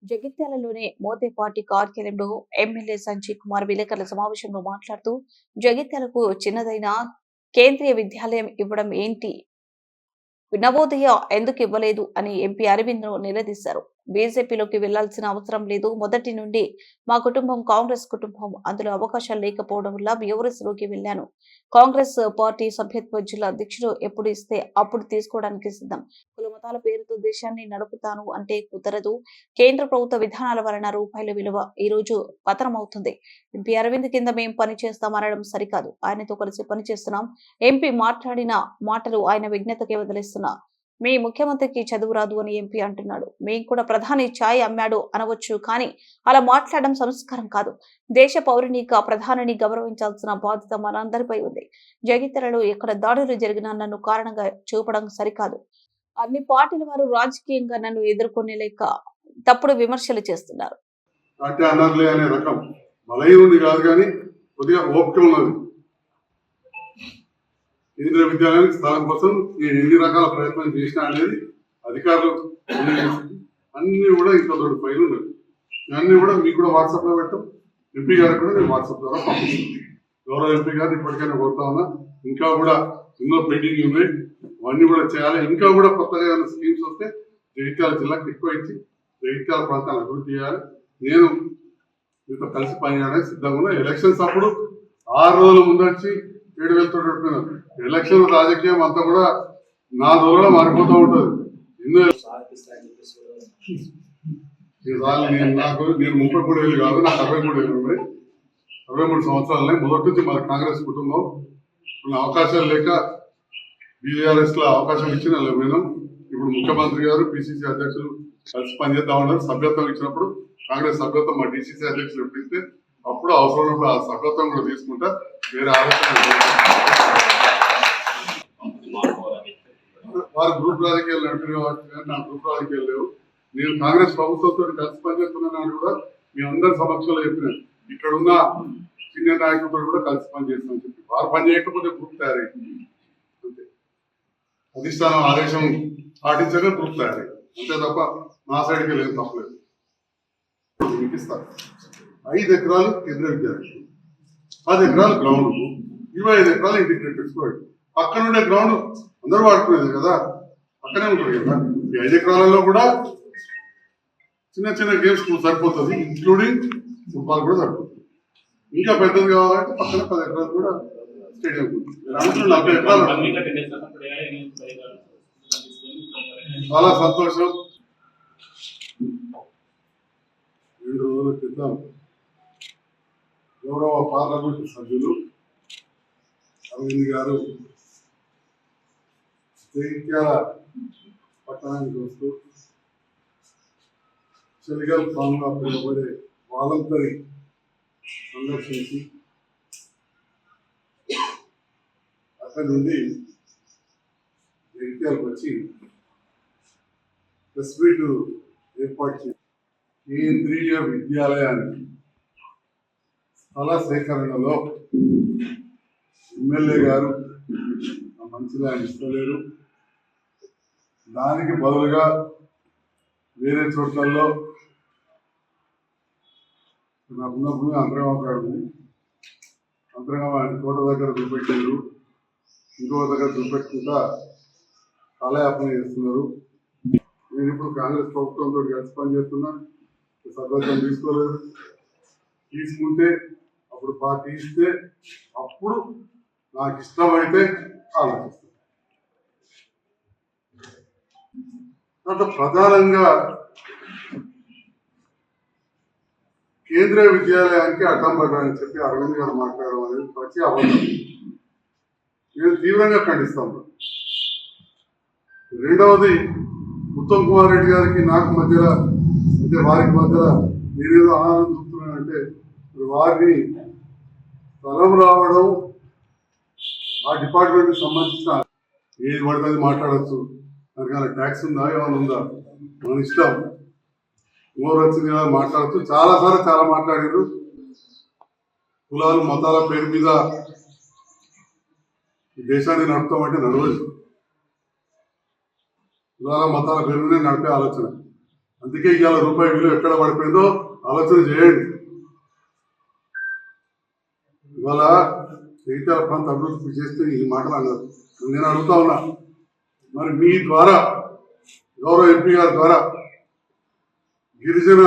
జగిత్యాలలోని మోతేపాటి కార్యాలయంలో ఎమ్మెల్యే సంజయ్ కుమార్ విలేకరుల సమావేశంలో మాట్లాడుతూ జగిత్యాలకు చిన్నదైన కేంద్రీయ విద్యాలయం ఇవ్వడం ఏంటి, నవోదయ ఎందుకు ఇవ్వలేదు అని ఎంపీ అరవింద్ నిలదీశారు. బీజేపీలోకి వెళ్లాల్సిన అవసరం లేదు. మొదటి నుండి మా కుటుంబం కాంగ్రెస్ కుటుంబం. అందులో అవకాశాలు లేకపోవడం వల్ల బీఆర్ఎస్ లోకి వెళ్లాను. కాంగ్రెస్ పార్టీ సభ్యత్వ జిల్లా అధ్యక్షుడు ఎప్పుడు ఇస్తే అప్పుడు తీసుకోవడానికి సిద్ధం. కుల మతాల పేరుతో దేశాన్ని నడుపుతాను అంటే కుదరదు. కేంద్ర ప్రభుత్వ విధానాల వలన రూపాయల విలువ ఈ రోజు పతనమవుతుంది. ఎంపీ అరవింద్ కింద మేం పని చేస్తామనడం సరికాదు. ఆయనతో కలిసి పనిచేస్తున్నాం. ఎంపీ మాట్లాడిన మాటలు ఆయన విజ్ఞతకే వదిలేస్తున్నా. మీ ముఖ్యమంత్రికి చదువు రాదు అని ఎంపీ అంటున్నాడు. మేం కూడా ప్రధాని ఛాయ్ అమ్మాడు అనవచ్చు, కానీ అలా మాట్లాడడం సంస్కారం కాదు. దేశ పౌరునిగా ప్రధానిని గౌరవించాల్సిన బాధ్యత మనందరిపై ఉంది. జగిత్యాలలో ఎక్కడ దాడులు జరిగినా నన్ను కారణంగా చూపడం సరికాదు. అన్ని పార్టీల వారు రాజకీయంగా నన్ను ఎదుర్కొనేలేక తప్పుడు విమర్శలు చేస్తున్నారు. కేంద్రీయ విద్యాలయానికి స్థలం కోసం నేను ఎన్ని రకాల ప్రయత్నం చేసినా అనేది అధికారులు అన్ని కూడా ఇంత దొడ్డు ఫైల్ ఉన్నాయి. అన్ని కూడా మీకు కూడా వాట్సాప్లో పెట్టాం. ఎంపీ గారికి కూడా నేను వాట్సాప్ ద్వారా పంపిస్తాను. గౌరవ ఎంపీ గారిని ఇప్పటికైనా కోరుతా ఉన్నా, ఇంకా కూడా ఎన్నో పెండింగ్ ఉన్నాయి, అవన్నీ కూడా చేయాలి. ఇంకా కూడా కొత్తగా ఏమైనా స్కీమ్స్ వస్తే జగిత్యాల జిల్లాకు ఎక్కువ ఇచ్చి జగిత్యాల ప్రాంతాలను అభివృద్ధి చేయాలి. నేను మీతో కలిసి పనిచేయడానికి సిద్ధంగా ఉన్నా. ఎలక్షన్స్ అప్పుడు 6 రోజుల ముందు వచ్చి 7,000తో పెట్టినాను. ఎలక్షన్ రాజకీయం అంతా కూడా 4 రోజుల్లో మారిపోతూ ఉంటుంది. ఎన్నో నేను 33 ఏళ్ళు కాదు, నాకు 63 ఏళ్ళు ఉన్నాయి. 63 సంవత్సరాలనే మొదటి నుంచి మన కాంగ్రెస్ కుటుంబం అవకాశాలు లేక బీఆర్ఎస్ లో అవకాశం ఇచ్చిన మేము ఇప్పుడు ముఖ్యమంత్రి గారు పిసిసి అధ్యక్షులు కలిసి పనిచేద్దామన్నారు. సభ్యత్వం ఇచ్చినప్పుడు కాంగ్రెస్ సభ్యత్వం మా డిసిసి అధ్యక్షులు ఎప్పుడైతే అప్పుడు అవసరం ఉన్నప్పుడు ఆ సభ్యత్వం కూడా తీసుకుంటా. వేరే ఆలోచన వారు గ్రూప్ రాజకీయాలు నడిపిన కాబట్టి నా గ్రూప్ రాజకీయాలు లేవు. నేను కాంగ్రెస్ ప్రభుత్వంతో కలిసి పనిచేస్తున్నాను కూడా మీ అందరి సమక్షంలో చెప్పినాను. ఇక్కడ ఉన్న సీనియర్ నాయకులతో కూడా కలిసి పనిచేస్తామని చెప్పి వారు పని చేయకపోతే గ్రూప్ తయారైంది. అంతే, అధిష్టానం ఆదేశం పాటించగా గ్రూప్ తయారైంది అంతే తప్ప నా సైడ్కి లేదు, తప్పలేదు. మీకు ఇస్తారు 5 ఎకరాలు కేంద్రీయ విద్యాలయం, 10 ఎకరాలు గ్రౌండ్, 25 ఎకరాలు ఇంటిగ్రేటెడ్ స్కూల్. పక్కన ఉండే గ్రౌండ్ అందరూ వాడుకునేది కదా, పక్కనే ఉంటుంది కదా. ఈ 5 ఎకరాలలో కూడా చిన్న చిన్న గేమ్స్ సరిపోతుంది, ఇంక్లూడింగ్ ఫుట్బాల్ కూడా సరిపోతుంది. ఇంకా పెద్దది కావాలంటే పక్కన 10 ఎకరాలు కూడా స్టేడియం ఉంటుంది. 40 ఎకరాలు. చాలా సంతోషం. 2 రోజుల క్రితం గౌరవ పార్లమెంటు సభ్యులు అరవింద్ గారు జగిత్యాల పట్టణానికి వస్తూ చెలిగల్ ఫామ్గా పిలువబడే వాలంటరీ సందర్శించి అక్కడి నుండి జగిత్యాలకు వచ్చి ప్రెస్ మీట్ ఏర్పాటు చేసి కేంద్రీయ విద్యాలయానికి స్థల సేకరణలో ఎమ్మెల్యే గారు మంచిగా ఇస్తలేరు, దానికి బదులుగా వేరే చోట్లలో నాకున్నప్పుడు అంతరంగాడు అంతరంగా తోట దగ్గర చూపెట్టారు, ఇంకో దగ్గర చూపెట్టుకుంటా కాలయాపన చేస్తున్నారు. నేను ఇప్పుడు కాంగ్రెస్ ప్రభుత్వంతో కలిసి పనిచేస్తున్నా, సభ్యత్వం తీసుకోలేదు. తీసుకుంటే అప్పుడు పార్టీ ఇస్తే అప్పుడు నాకు ఇష్టమైతే ఆలోచిస్తాను. అంటే ప్రధానంగా కేంద్రీయ విద్యాలయానికి అడ్డం పడ్డారని చెప్పి అరవింద్ గారు మాట్లాడడం అనేది ప్రతి అబద్ధం. నేను తీవ్రంగా ఖండిస్తాను. రెండవది, ఉత్తమ్ కుమార్ రెడ్డి గారికి నాకు మధ్యలో అంటే వారికి మధ్యలో నేనేదో ఆనందం చూస్తున్నానంటే వారిని స్థలం రావడం ఆ డిపార్ట్మెంట్కి సంబంధించిన ఏది పడుతుంది మాట్లాడచ్చు. దానికన్నా ట్యాక్స్ ఉందా ఏమైనా ఉందా మన ఇష్టం. మోర్ వచ్చింది కదా మాట్లాడుతూ చాలాసార్లు చాలా మాట్లాడారు. కులాలు మతాల పేరు మీద ఈ దేశాన్ని నడుపుతామంటే నడవదు. కులాల మతాల పేరు మీద నడిపే ఆలోచన. అందుకే ఇవాళ రూపాయి విలువ ఎక్కడ పడిపోయిందో ఆలోచన చేయండి. ఇవాళ జగిత్యాల ప్రాంత అభివృద్ధి చేస్తే ఈ మాటలు అన్నారు. నేను అడుగుతా ఉన్నా, మరి మీ ద్వారా గౌరవ ఎంపీ గారి ద్వారా గిరిజన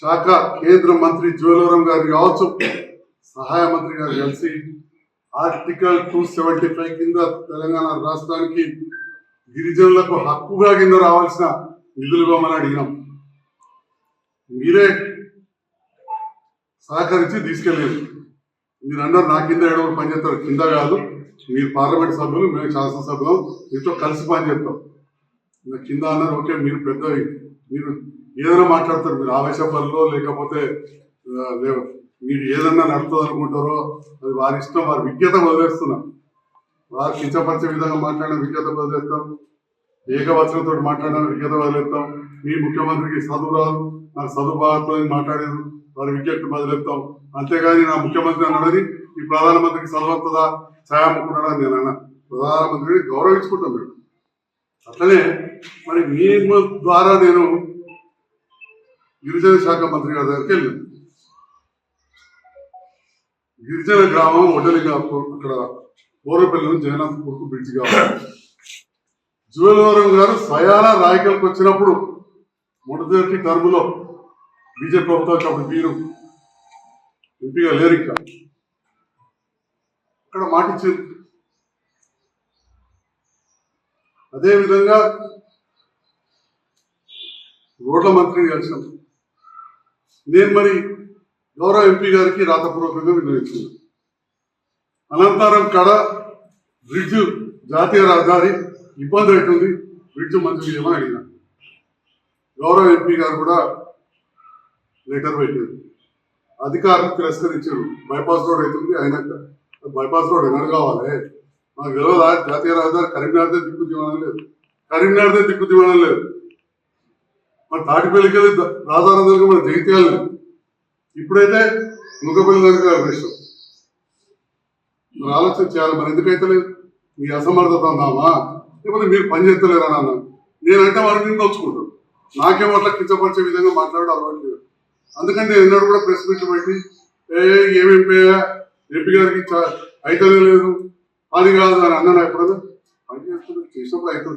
శాఖ కేంద్ర మంత్రి జోలవరం గారు కావచ్చు, సహాయ మంత్రి గారు కలిసి ఆర్టికల్ 275 కింద తెలంగాణ రాష్ట్రానికి గిరిజనులకు హక్కుగా కింద రావాల్సిన నిధులు ఇవ్వమని అడిగినాం. మీరే సహకరించి తీసుకెళ్ళలేదు. మీరు అన్నారు నా కింద ఏడవరు పనిచేస్తారు. కింద కాదు, మీరు పార్లమెంట్ సభ్యులు, మేము శాసనసభ్యులు, మీతో కలిసి పనిచేస్తాం. నా కింద అన్నారు. ఓకే, మీరు పెద్దవి, మీరు ఏదైనా మాట్లాడతారు, మీరు ఆవేశపరులో లేకపోతే మీరు ఏదన్నా నడుతుంది అనుకుంటారో అది వారి ఇష్టం. వారి విజ్ఞత వదిలేస్తున్నాం. వారు కించపరిచే విధంగా మాట్లాడిన విజ్ఞత వదిలేస్తాం, ఏకవచనంతో మాట్లాడిన విజ్ఞత వదిలేస్తాం. మీ ముఖ్యమంత్రికి చదువు రాదు, నాకు చదువు బాగుతో మాట్లాడేది, వారి విజ్ఞప్తి వదిలేస్తాం. అంతేగాని నా ముఖ్యమంత్రి అన్నది ఈ ప్రధానమంత్రికి చదవస్తుందా, ఛాయాముకున్నాడా నేను అన్నా. ప్రధానమంత్రిని గౌరవించుకుంటాం మేము. అట్లనే మరి మీ ద్వారా నేను గిరిజన శాఖ మంత్రి గారి దగ్గరికి వెళ్ళాను. గిరిజన గ్రామం ఒడ్డలిగా అక్కడ బోరపల్లి నుంచి జగన్నాథ్పూర్కు బ్రిడ్జ్ కావాలి. జువెలవరం గారు స్వయాన రాయకల్కి వచ్చినప్పుడు మొదటి టర్ములో బీజేపీ ప్రభుత్వం అప్పుడు మీరు ఎంపీగా లేరు, ఇంకా అక్కడ మాటిచ్చారు. అదేవిధంగా రోడ్ల మంత్రిని కలిసాం. నేను మరి గౌరవ ఎంపీ గారికి రాతపూర్వకంగా విన్నవించుకున్నాను. అనంతరం కాడ బ్రిడ్జ్ జాతీయ రహదారి ఇబ్బంది అవుతుంది, బ్రిడ్జ్ మంజూరు చేయమని అడిగినాను. గౌరవ ఎంపీ గారు కూడా లెటర్ పెట్టారు. అధికారులు తిరస్కరించారు. బైపాస్ రోడ్ అవుతుంది, అయినాక బైపాస్ రోడ్ ఎన్నడు కావాలి మాకు తెలియదా? జాతీయ రహదారి కరీంనగర్దే దిక్కు దివాణం లేదు, కరీంనగర్దే దిక్కు దివాణం లేదు. మరి తాటిపల్లికి వెళ్ళి రాజారాధనకు మన జగిత్యాల లేదు. ఇప్పుడైతే ముఖపల్లి దగ్గర విషయం. మరి ఆలోచన చేయాలి. మరి ఎందుకైతే లేదు? మీ అసమర్థత ఉందామా, లేకపోతే మీరు పని చేస్తలేరా అన్న. నేనంటే వారి మీద వచ్చుకుంటాను. నాకేమో అట్లా కించపరిచే విధంగా మాట్లాడడం అలవాటు లేదు. అందుకని నేను ఎన్నడూ కూడా ప్రెస్ మీట్ పెట్టి ఏమేమి ఎంపీ గారికి అయితే లేదు, అది కాదు అని అన్నాను. ఎప్పుడైనా పని చేస్తున్నా చేసినప్పుడు అవుతుంది.